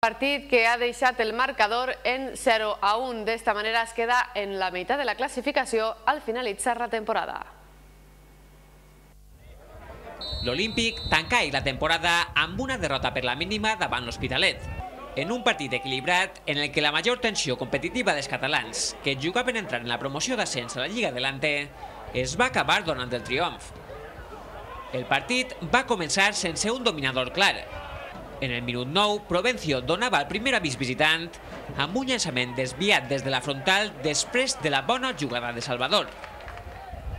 Partit que ha deixat el marcador en 0-1. D'esta manera es queda en la meitat de la classificació al finalitzar la temporada. L'Olímpic tanca la temporada amb una derrota per la mínima davant l'Hospitalet. En un partit equilibrat en el que la major tensió competitiva dels catalans, que jugaven a entrar en la promoció d'ascens a la Lliga Adelante, es va acabar donant el triomf. El partit va començar sense un dominador clar. En el minut 9, Provencio donava el primer avís visitant amb un llançament desviat des de la frontal després de la bona jugada de Salvador.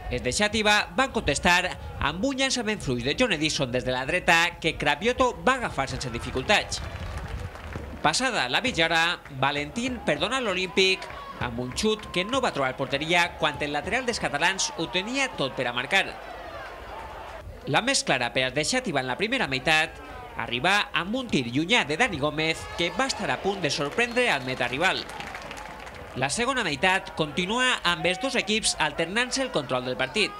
Els de Xàtiva van contestar amb un llançament fluix de John Edison des de la dreta que Cravioto va agafar sense dificultats. Passada la mitja hora, Valentín perdona l'Olímpic amb un xut que no va trobar porteria quan el lateral dels catalans ho tenia tot per a marcar. La més clara per als de Xàtiva en la primera meitat arriba amb un tir llunyà de Dani Gómez que va estar a punt de sorprendre al metarival. La segona meitat continua amb els dos equips alternant-se el control del partit.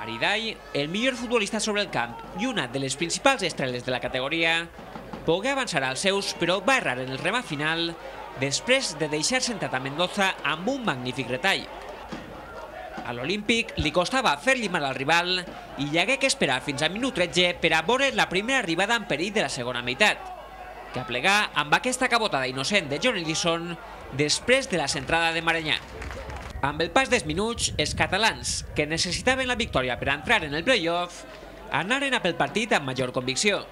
Aridai, el millor futbolista sobre el camp i una de les principals estrelles de la categoria, pogué avançar als seus però va errar en el remat final després de deixar sentat a Mendoza amb un magnífic retall. A l'Olímpic li costava fer-li mal al rival i hi hagué que esperar fins al minut 13 per a veure la primera arribada en perill de la segona meitat, que aplegà amb aquesta cabotada innocent de John Edison després de la centrada de Marenyà. Amb el pas dels minuts, els catalans, que necessitaven la victòria per entrar en el play-off, anaren a pel partit amb major convicció.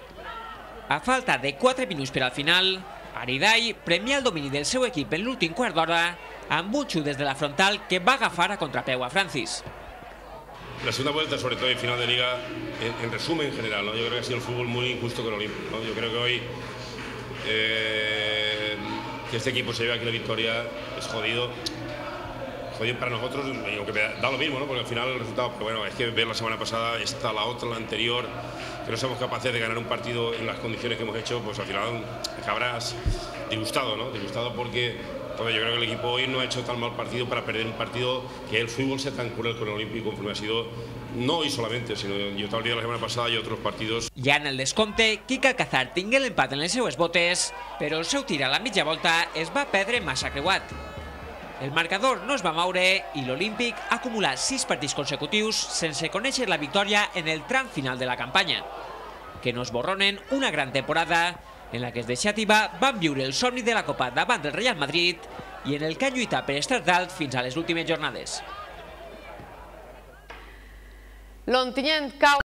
A falta de 4 minuts per al final, Aridai premià el domini del seu equip en l'últim quart d'hora amb un xut des de la frontal que va agafar a contrapeu a Francis. La segunda vuelta, sobre todo en final de liga, en resumen en general, ¿no? Yo creo que ha sido el fútbol muy injusto con el Olímpico, ¿no? Yo creo que hoy que este equipo se lleve aquí la victoria es jodido. Jodido para nosotros, digo que me da lo mismo, ¿no? Porque al final el resultado, pero bueno, es que ver la semana pasada, esta, la otra, la anterior, que no somos capaces de ganar un partido en las condiciones que hemos hecho, pues al final acabarás disgustado, ¿no? Disgustado porque yo creo que el equipo hoy no ha hecho tan mal partido para perder un partido que el fútbol sea tan cruel con el Olímpico conforme ha sido, no hoy solamente, sino yo estaba el día de la semana pasada y otros partidos. Ja en el descompte, Quique Alcázar tingué l'empat en les seues botes, però el seu tir a la mitja volta es va perdre massa creuat. El marcador no es va moure i l'Olímpic ha acumulat 6 partits consecutius sense conèixer la victòria en el tram final de la campanya, que no esborronen una gran temporada en la que els de Xàtiva van viure el somni de la Copa davant del Real Madrid i en el que han lluitat per estar dalt fins a les últimes jornades. L'Ontinyent cau